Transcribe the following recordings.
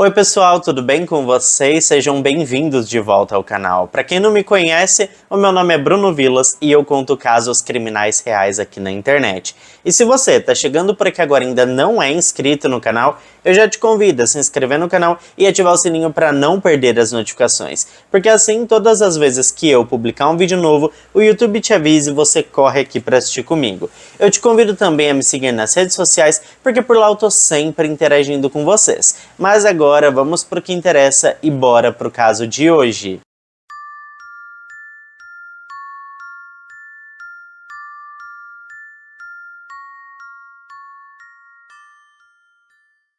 Oi pessoal, tudo bem com vocês? Sejam bem-vindos de volta ao canal. Para quem não me conhece, o meu nome é Bruno Vilas e eu conto casos criminais reais aqui na internet. E se você está chegando por aqui agora e ainda não é inscrito no canal, eu já te convido a se inscrever no canal e ativar o sininho para não perder as notificações. Porque assim, todas as vezes que eu publicar um vídeo novo, o YouTube te avisa e você corre aqui para assistir comigo. Eu te convido também a me seguir nas redes sociais, porque por lá eu tô sempre interagindo com vocês. Mas agora vamos pro que interessa e bora pro caso de hoje.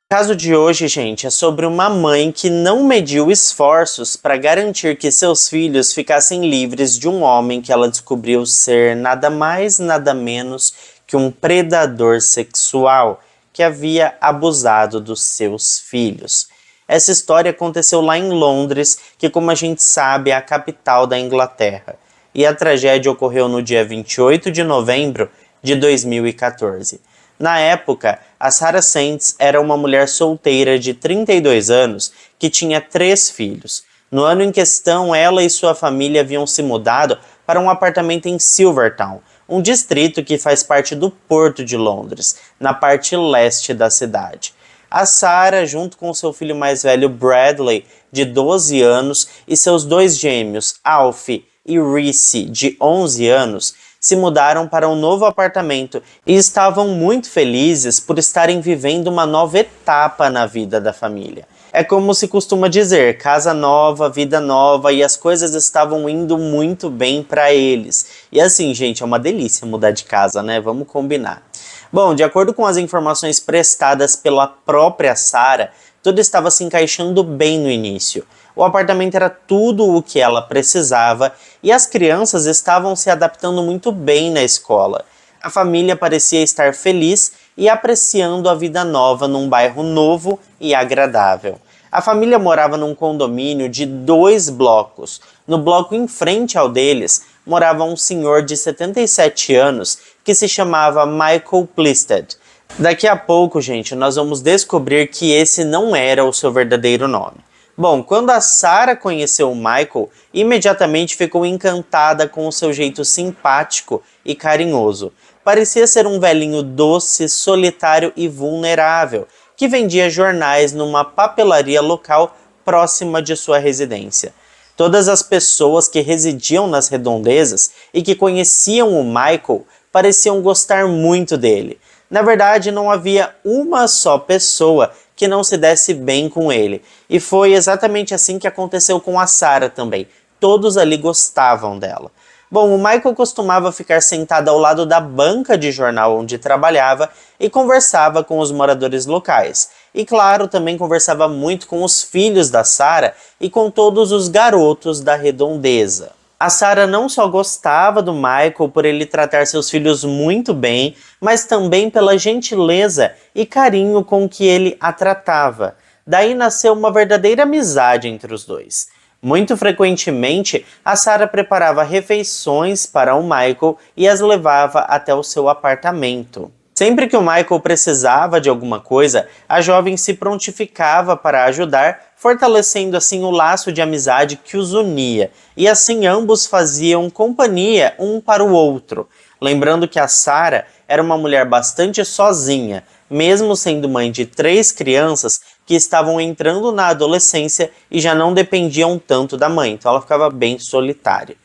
O caso de hoje, gente, é sobre uma mãe que não mediu esforços para garantir que seus filhos ficassem livres de um homem que ela descobriu ser nada mais, nada menos que um predador sexual que havia abusado dos seus filhos. Essa história aconteceu lá em Londres, que, como a gente sabe, é a capital da Inglaterra. E a tragédia ocorreu no dia 28 de novembro de 2014. Na época, a Sarah Sands era uma mulher solteira de 32 anos que tinha 3 filhos. No ano em questão, ela e sua família haviam se mudado para um apartamento em Silvertown, um distrito que faz parte do Porto de Londres, na parte leste da cidade. A Sarah, junto com seu filho mais velho Bradley, de 12 anos, e seus 2 gêmeos, Alfie e Reese, de 11 anos, se mudaram para um novo apartamento e estavam muito felizes por estarem vivendo uma nova etapa na vida da família. É como se costuma dizer, casa nova, vida nova, e as coisas estavam indo muito bem para eles. E assim, gente, é uma delícia mudar de casa, né? Vamos combinar. Bom, de acordo com as informações prestadas pela própria Sarah, tudo estava se encaixando bem no início. O apartamento era tudo o que ela precisava e as crianças estavam se adaptando muito bem na escola. A família parecia estar feliz e apreciando a vida nova num bairro novo e agradável. A família morava num condomínio de 2 blocos. No bloco em frente ao deles, morava um senhor de 77 anos que se chamava Michael Plested. Daqui a pouco, gente, nós vamos descobrir que esse não era o seu verdadeiro nome. Bom, quando a Sarah conheceu o Michael, imediatamente ficou encantada com o seu jeito simpático e carinhoso. Parecia ser um velhinho doce, solitário e vulnerável, que vendia jornais numa papelaria local próxima de sua residência. Todas as pessoas que residiam nas redondezas e que conheciam o Michael pareciam gostar muito dele. Na verdade, não havia uma só pessoa que não se desse bem com ele. E foi exatamente assim que aconteceu com a Sarah também. Todos ali gostavam dela. Bom, o Michael costumava ficar sentado ao lado da banca de jornal onde trabalhava e conversava com os moradores locais. E claro, também conversava muito com os filhos da Sarah e com todos os garotos da redondeza. A Sarah não só gostava do Michael por ele tratar seus filhos muito bem, mas também pela gentileza e carinho com que ele a tratava. Daí nasceu uma verdadeira amizade entre os dois. Muito frequentemente, a Sarah preparava refeições para o Michael e as levava até o seu apartamento. Sempre que o Michael precisava de alguma coisa, a jovem se prontificava para ajudar, fortalecendo assim o laço de amizade que os unia, e assim ambos faziam companhia um para o outro. Lembrando que a Sarah era uma mulher bastante sozinha, mesmo sendo mãe de 3 crianças que estavam entrando na adolescência e já não dependiam tanto da mãe, então ela ficava bem solitária.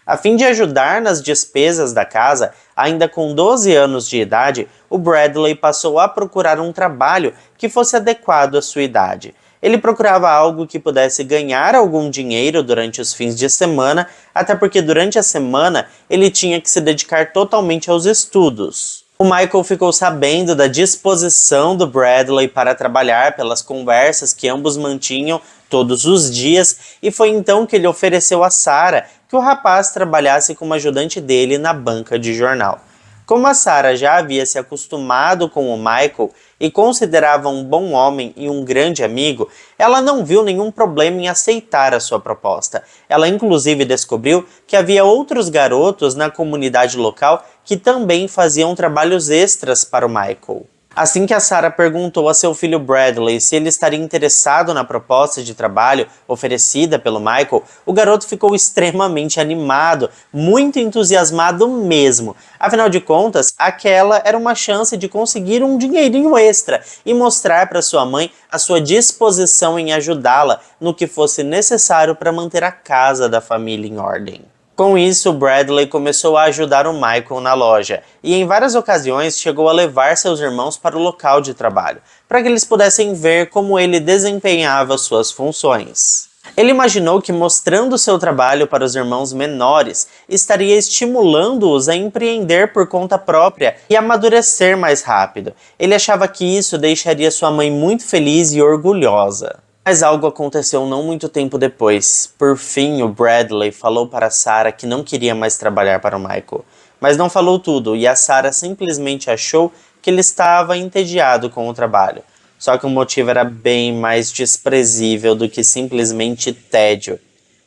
A fim de ajudar nas despesas da casa, ainda com 12 anos de idade, o Bradley passou a procurar um trabalho que fosse adequado à sua idade. Ele procurava algo que pudesse ganhar algum dinheiro durante os fins de semana, até porque durante a semana ele tinha que se dedicar totalmente aos estudos. O Michael ficou sabendo da disposição do Bradley para trabalhar pelas conversas que ambos mantinham todos os dias e foi então que ele ofereceu a Sarah que o rapaz trabalhasse como ajudante dele na banca de jornal. Como a Sarah já havia se acostumado com o Michael e considerava um bom homem e um grande amigo, ela não viu nenhum problema em aceitar a sua proposta. Ela inclusive descobriu que havia outros garotos na comunidade local que também faziam trabalhos extras para o Michael. Assim que a Sarah perguntou a seu filho Bradley se ele estaria interessado na proposta de trabalho oferecida pelo Michael, o garoto ficou extremamente animado, muito entusiasmado mesmo. Afinal de contas, aquela era uma chance de conseguir um dinheirinho extra e mostrar para sua mãe a sua disposição em ajudá-la no que fosse necessário para manter a casa da família em ordem. Com isso, Bradley começou a ajudar o Michael na loja e em várias ocasiões chegou a levar seus irmãos para o local de trabalho, para que eles pudessem ver como ele desempenhava suas funções. Ele imaginou que mostrando seu trabalho para os irmãos menores estaria estimulando-os a empreender por conta própria e amadurecer mais rápido. Ele achava que isso deixaria sua mãe muito feliz e orgulhosa. Mas algo aconteceu não muito tempo depois. Por fim, o Bradley falou para Sarah que não queria mais trabalhar para o Michael. Mas não falou tudo e a Sarah simplesmente achou que ele estava entediado com o trabalho. Só que o motivo era bem mais desprezível do que simplesmente tédio.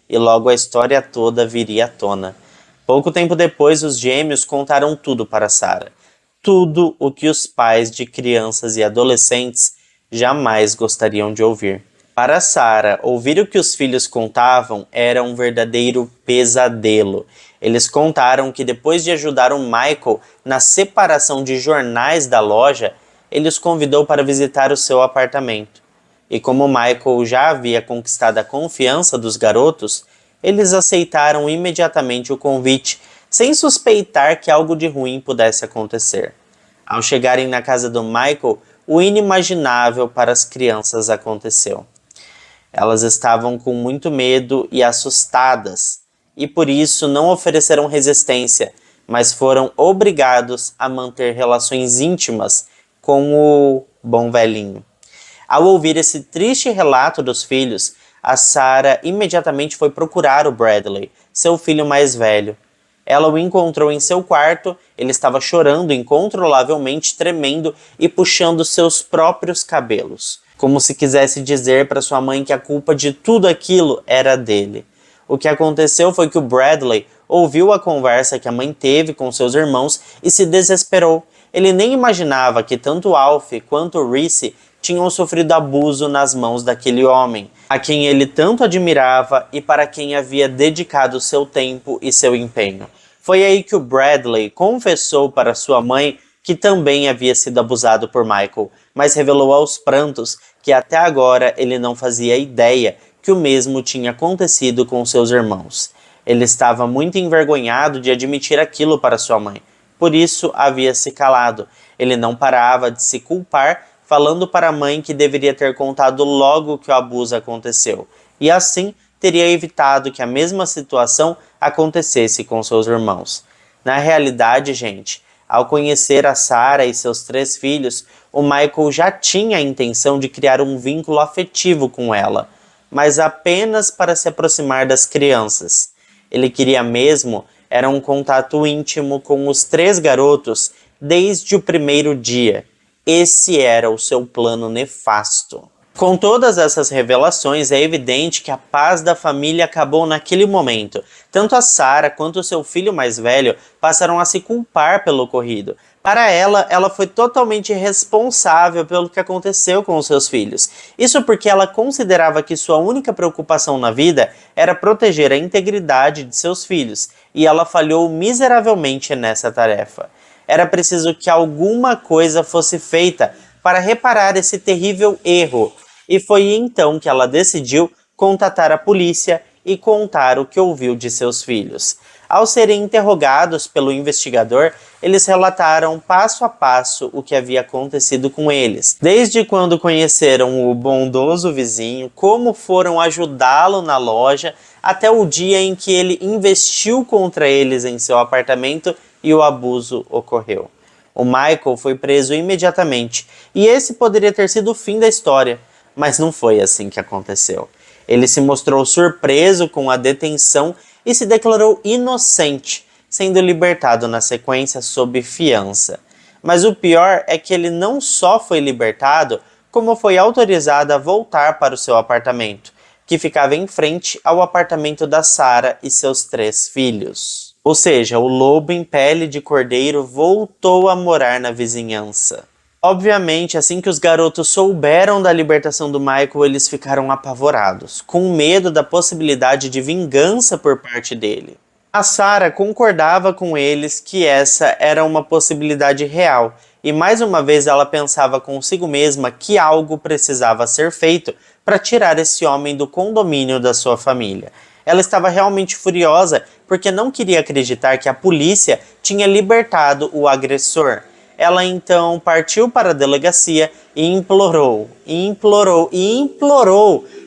E logo a história toda viria à tona. Pouco tempo depois, os gêmeos contaram tudo para Sarah. Tudo o que os pais de crianças e adolescentes jamais gostariam de ouvir. Para Sarah, ouvir o que os filhos contavam era um verdadeiro pesadelo. Eles contaram que depois de ajudar o Michael na separação de jornais da loja, ele os convidou para visitar o seu apartamento. E como Michael já havia conquistado a confiança dos garotos, eles aceitaram imediatamente o convite, sem suspeitar que algo de ruim pudesse acontecer. Ao chegarem na casa do Michael, o inimaginável para as crianças aconteceu. Elas estavam com muito medo e assustadas, e por isso não ofereceram resistência, mas foram obrigados a manter relações íntimas com o bom velhinho. Ao ouvir esse triste relato dos filhos, a Sarah imediatamente foi procurar o Bradley, seu filho mais velho. Ela o encontrou em seu quarto, ele estava chorando incontrolavelmente, tremendo e puxando seus próprios cabelos, como se quisesse dizer para sua mãe que a culpa de tudo aquilo era dele. O que aconteceu foi que o Bradley ouviu a conversa que a mãe teve com seus irmãos e se desesperou. Ele nem imaginava que tanto Alf quanto Reese tinham sofrido abuso nas mãos daquele homem, a quem ele tanto admirava e para quem havia dedicado seu tempo e seu empenho. Foi aí que o Bradley confessou para sua mãe que também havia sido abusado por Michael, mas revelou aos prantos que até agora ele não fazia ideia que o mesmo tinha acontecido com seus irmãos. Ele estava muito envergonhado de admitir aquilo para sua mãe, por isso havia se calado. Ele não parava de se culpar, falando para a mãe que deveria ter contado logo que o abuso aconteceu, e assim teria evitado que a mesma situação acontecesse com seus irmãos. Na realidade, gente, ao conhecer a Sarah e seus 3 filhos, o Michael já tinha a intenção de criar um vínculo afetivo com ela, mas apenas para se aproximar das crianças. Ele queria mesmo era um contato íntimo com os 3 garotos desde o primeiro dia. Esse era o seu plano nefasto. Com todas essas revelações, é evidente que a paz da família acabou naquele momento. Tanto a Sarah quanto o seu filho mais velho passaram a se culpar pelo ocorrido. Para ela foi totalmente responsável pelo que aconteceu com os seus filhos. Isso porque ela considerava que sua única preocupação na vida era proteger a integridade de seus filhos, e ela falhou miseravelmente nessa tarefa. Era preciso que alguma coisa fosse feita para reparar esse terrível erro, e foi então que ela decidiu contatar a polícia e contar o que ouviu de seus filhos. Ao serem interrogados pelo investigador, eles relataram passo a passo o que havia acontecido com eles, desde quando conheceram o bondoso vizinho, como foram ajudá-lo na loja, até o dia em que ele investiu contra eles em seu apartamento e o abuso ocorreu. O Michael foi preso imediatamente, e esse poderia ter sido o fim da história, mas não foi assim que aconteceu. Ele se mostrou surpreso com a detenção e se declarou inocente, sendo libertado na sequência sob fiança. Mas o pior é que ele não só foi libertado, como foi autorizado a voltar para o seu apartamento, que ficava em frente ao apartamento da Sarah e seus 3 filhos. Ou seja, o lobo em pele de cordeiro voltou a morar na vizinhança. Obviamente, assim que os garotos souberam da libertação do Michael, eles ficaram apavorados, com medo da possibilidade de vingança por parte dele. A Sarah concordava com eles que essa era uma possibilidade real, e mais uma vez ela pensava consigo mesma que algo precisava ser feito para tirar esse homem do condomínio da sua família. Ela estava realmente furiosa porque não queria acreditar que a polícia tinha libertado o agressor. Ela então partiu para a delegacia e implorou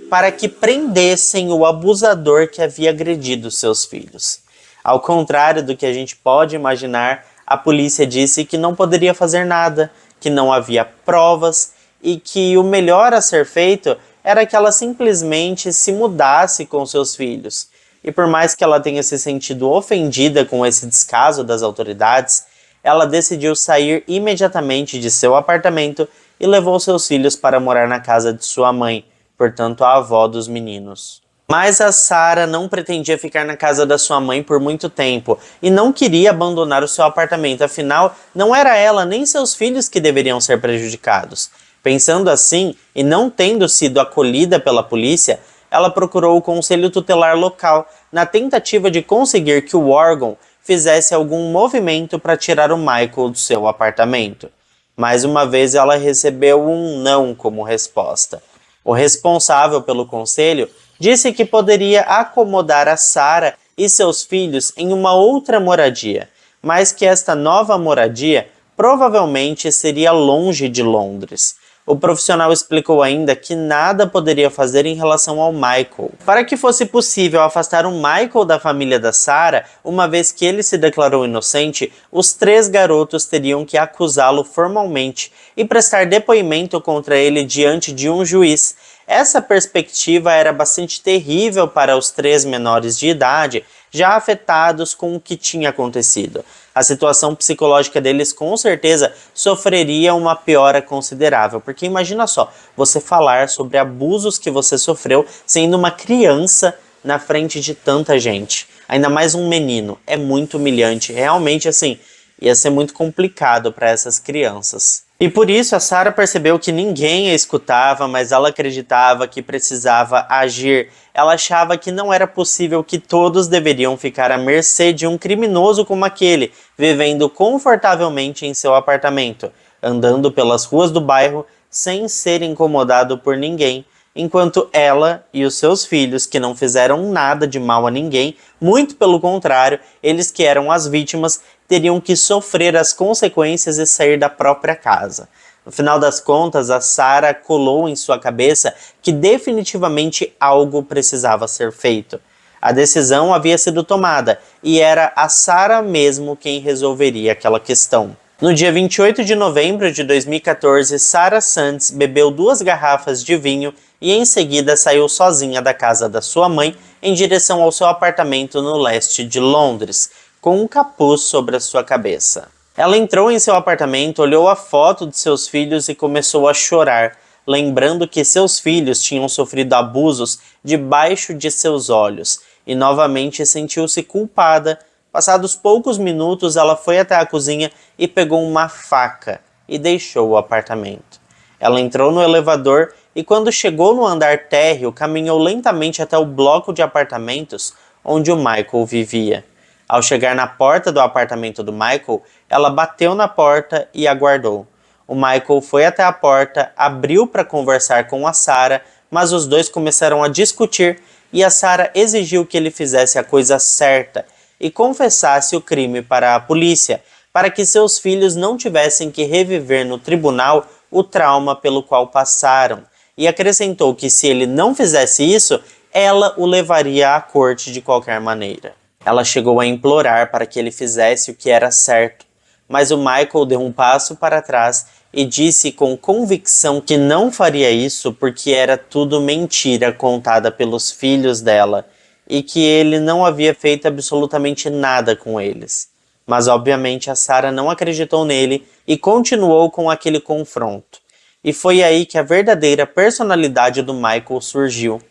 para que prendessem o abusador que havia agredido seus filhos. Ao contrário do que a gente pode imaginar, a polícia disse que não poderia fazer nada, que não havia provas e que o melhor a ser feito era que ela simplesmente se mudasse com seus filhos. E por mais que ela tenha se sentido ofendida com esse descaso das autoridades, ela decidiu sair imediatamente de seu apartamento e levou seus filhos para morar na casa de sua mãe, portanto a avó dos meninos. Mas a Sarah não pretendia ficar na casa da sua mãe por muito tempo e não queria abandonar o seu apartamento, afinal, não era ela nem seus filhos que deveriam ser prejudicados. Pensando assim, e não tendo sido acolhida pela polícia, ela procurou o conselho tutelar local na tentativa de conseguir que o órgão fizesse algum movimento para tirar o Michael do seu apartamento. Mais uma vez ela recebeu um não como resposta. O responsável pelo conselho disse que poderia acomodar a Sarah e seus filhos em uma outra moradia, mas que esta nova moradia provavelmente seria longe de Londres. O profissional explicou ainda que nada poderia fazer em relação ao Michael. Para que fosse possível afastar o Michael da família da Sarah, uma vez que ele se declarou inocente, os 3 garotos teriam que acusá-lo formalmente e prestar depoimento contra ele diante de um juiz. Essa perspectiva era bastante terrível para os 3 menores de idade, já afetados com o que tinha acontecido. A situação psicológica deles com certeza sofreria uma piora considerável, porque imagina só, você falar sobre abusos que você sofreu sendo uma criança na frente de tanta gente, ainda mais um menino, é muito humilhante, realmente assim, ia ser muito complicado para essas crianças. E por isso a Sarah percebeu que ninguém a escutava, mas ela acreditava que precisava agir. Ela achava que não era possível que todos deveriam ficar à mercê de um criminoso como aquele, vivendo confortavelmente em seu apartamento, andando pelas ruas do bairro sem ser incomodado por ninguém, enquanto ela e os seus filhos, que não fizeram nada de mal a ninguém, muito pelo contrário, eles que eram as vítimas, teriam que sofrer as consequências e sair da própria casa. No final das contas, a Sarah colou em sua cabeça que definitivamente algo precisava ser feito. A decisão havia sido tomada e era a Sarah mesmo quem resolveria aquela questão. No dia 28 de novembro de 2014, Sarah Sands bebeu 2 garrafas de vinho e em seguida saiu sozinha da casa da sua mãe em direção ao seu apartamento no leste de Londres, com um capuz sobre a sua cabeça. Ela entrou em seu apartamento, olhou a foto de seus filhos e começou a chorar, lembrando que seus filhos tinham sofrido abusos debaixo de seus olhos, e novamente sentiu-se culpada. Passados poucos minutos, ela foi até a cozinha e pegou uma faca e deixou o apartamento. Ela entrou no elevador e quando chegou no andar térreo, caminhou lentamente até o bloco de apartamentos onde o Michael vivia. Ao chegar na porta do apartamento do Michael, ela bateu na porta e aguardou. O Michael foi até a porta, abriu para conversar com a Sarah, mas os dois começaram a discutir e a Sarah exigiu que ele fizesse a coisa certa e confessasse o crime para a polícia, para que seus filhos não tivessem que reviver no tribunal o trauma pelo qual passaram, e acrescentou que se ele não fizesse isso, ela o levaria à corte de qualquer maneira. Ela chegou a implorar para que ele fizesse o que era certo, mas o Michael deu um passo para trás e disse com convicção que não faria isso porque era tudo mentira contada pelos filhos dela e que ele não havia feito absolutamente nada com eles. Mas obviamente a Sarah não acreditou nele e continuou com aquele confronto. E foi aí que a verdadeira personalidade do Michael surgiu.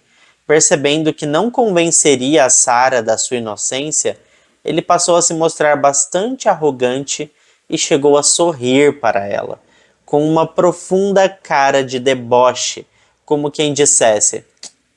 Percebendo que não convenceria a Sarah da sua inocência, ele passou a se mostrar bastante arrogante e chegou a sorrir para ela. com uma profunda cara de deboche, como quem dissesse: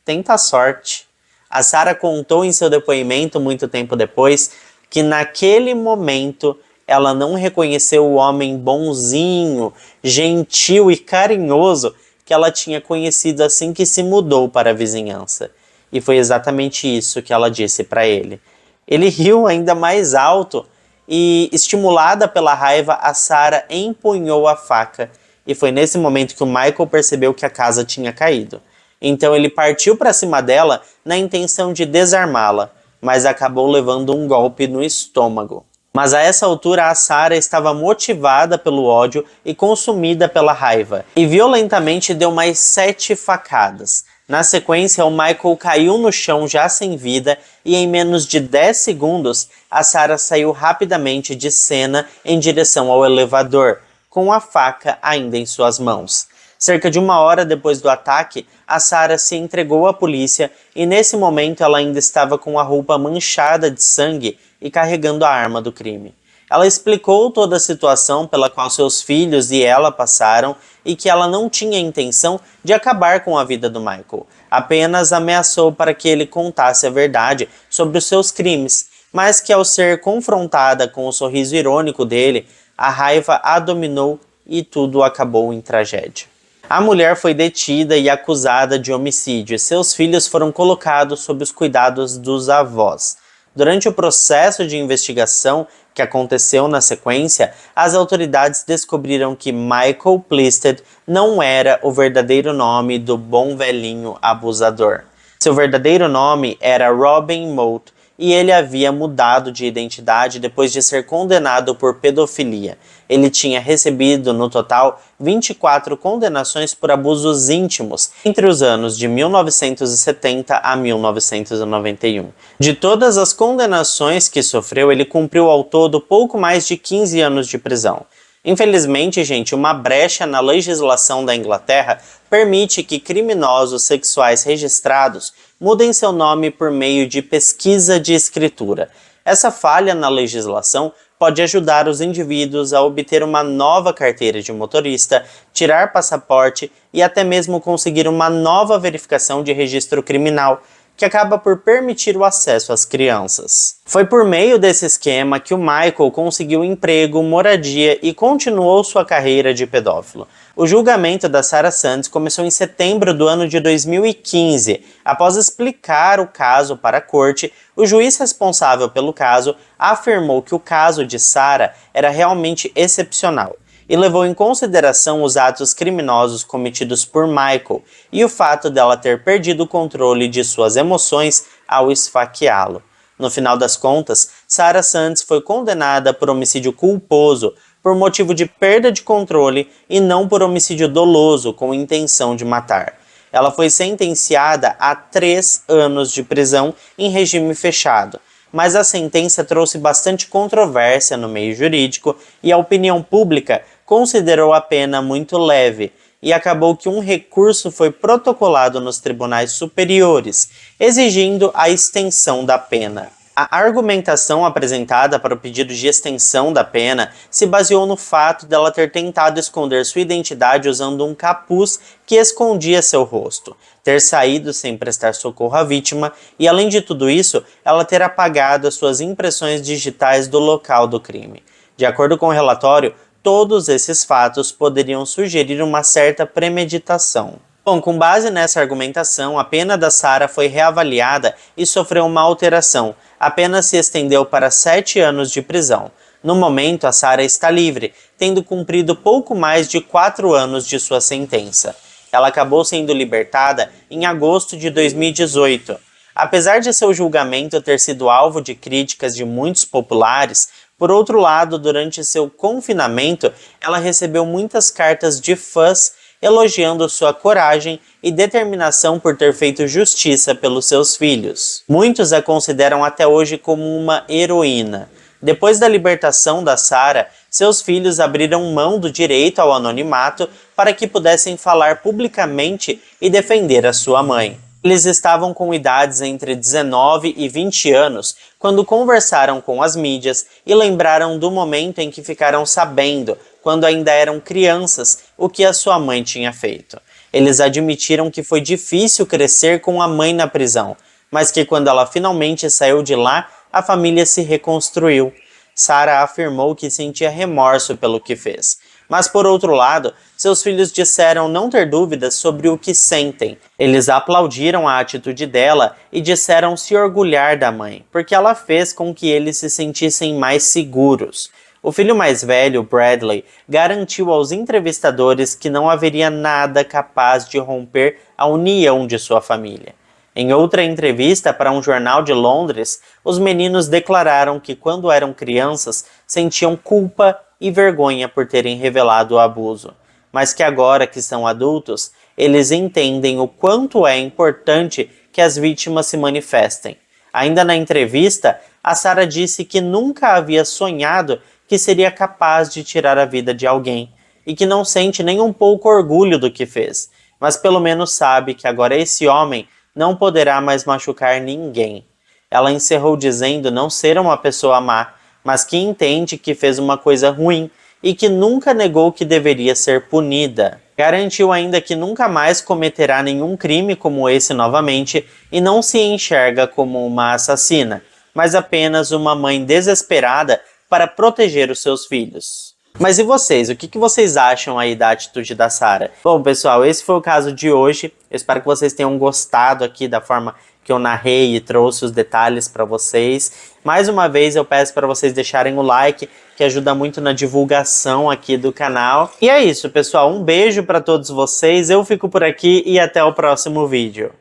tenta a sorte. A Sarah contou em seu depoimento muito tempo depois que naquele momento ela não reconheceu o homem bonzinho, gentil e carinhoso que ela tinha conhecido assim que se mudou para a vizinhança. E foi exatamente isso que ela disse para ele. Ele riu ainda mais alto e, estimulada pela raiva, a Sarah empunhou a faca. E foi nesse momento que o Michael percebeu que a casa tinha caído. Então ele partiu para cima dela na intenção de desarmá-la, mas acabou levando um golpe no estômago. Mas a essa altura a Sarah estava motivada pelo ódio e consumida pela raiva, e violentamente deu mais 7 facadas. Na sequência, o Michael caiu no chão já sem vida e em menos de 10 segundos, a Sarah saiu rapidamente de cena em direção ao elevador, com a faca ainda em suas mãos. Cerca de 1 hora depois do ataque, a Sarah se entregou à polícia e nesse momento ela ainda estava com a roupa manchada de sangue e carregando a arma do crime. Ela explicou toda a situação pela qual seus filhos e ela passaram e que ela não tinha intenção de acabar com a vida do Michael, apenas ameaçou para que ele contasse a verdade sobre os seus crimes, mas que ao ser confrontada com o sorriso irônico dele, a raiva a dominou e tudo acabou em tragédia. A mulher foi detida e acusada de homicídio e seus filhos foram colocados sob os cuidados dos avós. Durante o processo de investigação que aconteceu na sequência, as autoridades descobriram que Michael Plisted não era o verdadeiro nome do bom velhinho abusador. Seu verdadeiro nome era Robin Moult e ele havia mudado de identidade depois de ser condenado por pedofilia. Ele tinha recebido, no total, 24 condenações por abusos íntimos entre os anos de 1970 a 1991. De todas as condenações que sofreu, ele cumpriu ao todo pouco mais de 15 anos de prisão. Infelizmente, gente, uma brecha na legislação da Inglaterra permite que criminosos sexuais registrados mudem seu nome por meio de pesquisa de escritura. Essa falha na legislação pode ajudar os indivíduos a obter uma nova carteira de motorista, tirar passaporte e até mesmo conseguir uma nova verificação de registro criminal, que acaba por permitir o acesso às crianças. Foi por meio desse esquema que o Michael conseguiu emprego, moradia e continuou sua carreira de pedófilo. O julgamento da Sarah Sands começou em setembro do ano de 2015. Após explicar o caso para a corte, o juiz responsável pelo caso afirmou que o caso de Sarah era realmente excepcional e levou em consideração os atos criminosos cometidos por Michael e o fato dela ter perdido o controle de suas emoções ao esfaqueá-lo. No final das contas, Sarah Sands foi condenada por homicídio culposo por motivo de perda de controle e não por homicídio doloso com intenção de matar. Ela foi sentenciada a 3 anos de prisão em regime fechado, mas a sentença trouxe bastante controvérsia no meio jurídico e a opinião pública considerou a pena muito leve e acabou que um recurso foi protocolado nos tribunais superiores, exigindo a extensão da pena. A argumentação apresentada para o pedido de extensão da pena se baseou no fato dela ter tentado esconder sua identidade usando um capuz que escondia seu rosto, ter saído sem prestar socorro à vítima e, além de tudo isso, ela ter apagado as suas impressões digitais do local do crime. De acordo com o relatório, todos esses fatos poderiam sugerir uma certa premeditação. Bom, com base nessa argumentação, a pena da Sarah foi reavaliada e sofreu uma alteração. A pena se estendeu para 7 anos de prisão. No momento, a Sarah está livre, tendo cumprido pouco mais de 4 anos de sua sentença. Ela acabou sendo libertada em agosto de 2018. Apesar de seu julgamento ter sido alvo de críticas de muitos populares, por outro lado, durante seu confinamento, ela recebeu muitas cartas de fãs elogiando sua coragem e determinação por ter feito justiça pelos seus filhos. Muitos a consideram até hoje como uma heroína. Depois da libertação da Sarah, seus filhos abriram mão do direito ao anonimato para que pudessem falar publicamente e defender a sua mãe. Eles estavam com idades entre 19 e 20 anos quando conversaram com as mídias e lembraram do momento em que ficaram sabendo, quando ainda eram crianças, o que a sua mãe tinha feito. Eles admitiram que foi difícil crescer com a mãe na prisão, mas que quando ela finalmente saiu de lá, a família se reconstruiu. Sarah afirmou que sentia remorso pelo que fez. Mas por outro lado, seus filhos disseram não ter dúvidas sobre o que sentem. Eles aplaudiram a atitude dela e disseram se orgulhar da mãe, porque ela fez com que eles se sentissem mais seguros. O filho mais velho, Bradley, garantiu aos entrevistadores que não haveria nada capaz de romper a união de sua família. Em outra entrevista para um jornal de Londres, os meninos declararam que quando eram crianças sentiam culpa e vergonha por terem revelado o abuso, mas que agora que são adultos, eles entendem o quanto é importante que as vítimas se manifestem. Ainda na entrevista, a Sarah disse que nunca havia sonhado que seria capaz de tirar a vida de alguém e que não sente nem um pouco orgulho do que fez, mas pelo menos sabe que agora esse homem não poderá mais machucar ninguém. Ela encerrou dizendo não ser uma pessoa má, mas que entende que fez uma coisa ruim e que nunca negou que deveria ser punida. Garantiu ainda que nunca mais cometerá nenhum crime como esse novamente e não se enxerga como uma assassina, mas apenas uma mãe desesperada para proteger os seus filhos. Mas e vocês? O que vocês acham aí da atitude da Sarah? Bom, pessoal, esse foi o caso de hoje. Eu espero que vocês tenham gostado aqui da forma que eu narrei e trouxe os detalhes para vocês. Mais uma vez eu peço para vocês deixarem o like, que ajuda muito na divulgação aqui do canal. E é isso, pessoal. Um beijo para todos vocês. Eu fico por aqui e até o próximo vídeo.